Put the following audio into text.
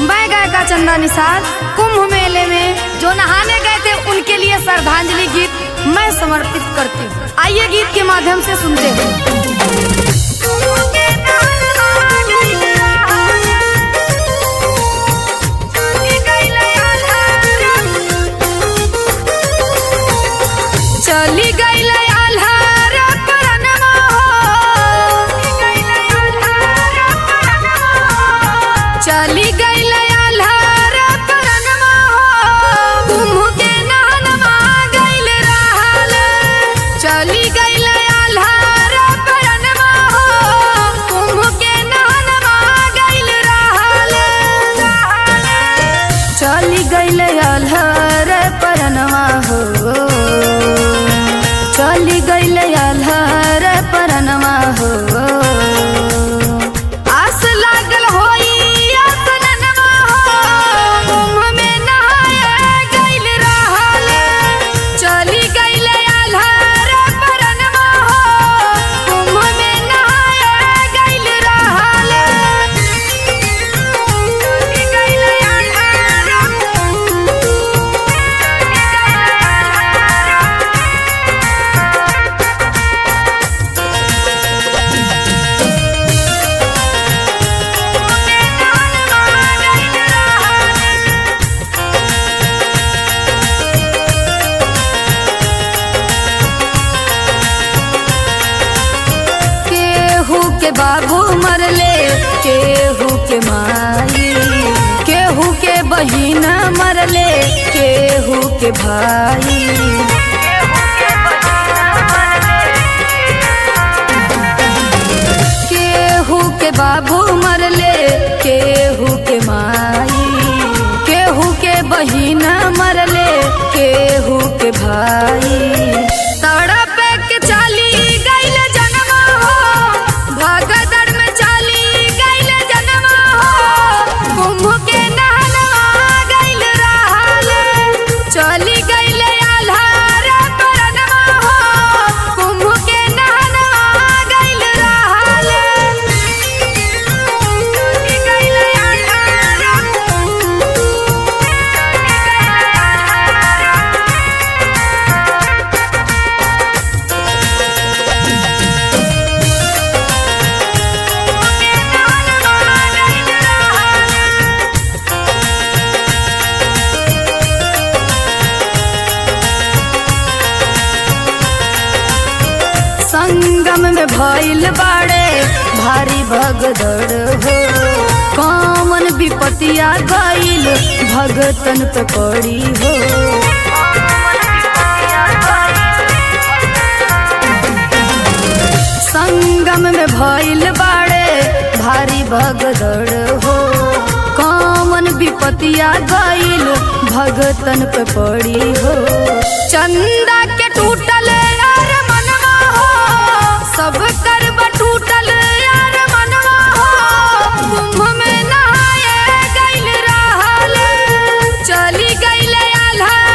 मैं गायिका चंदा निसार कुंभ मेले में जो नहाने गए थे उनके लिए श्रद्धांजलि गीत मैं समर्पित करती हूँ। आइए गीत के माध्यम से सुनते हैं। चली गई चली गई आल्हार परनमा हो कुंभ के नहनमा गइल रहल। चली गई आल्हार परनमा हो कुंभ के नहनमा गइल रहल। चली गई आल्हार परनमा हो चली गई आल्हार परनमा हो। के बाबू मरले केहू के माई, केहू के बहिन मरले केहू के भाई। केहू के बाबू मरले केहू के माई, केहू के बहिन मरले केहू के भाई। तड़प के चली गइल जनमा हो भगदड़ में चली गइल जनमा हो कुंभ के नहनवा गइल रहल। चली गइल आल्हार परनमा हो कुंभ के नहनवा गइल रहल। गइल आल्हार संगम में भइल बाड़े भारी भगदड़ हो। कौन विपतिया गइल भगतन पे पड़ी हो। संगम में भइल बाड़े भारी भगदड़ हो। कौन विपतिया गइल भगतन पे पड़ी हो। चंदा के टूटल सब करब टूटल यार मनवा हो कुंभ में नहाए गइल रहल। चली गइल आल्हार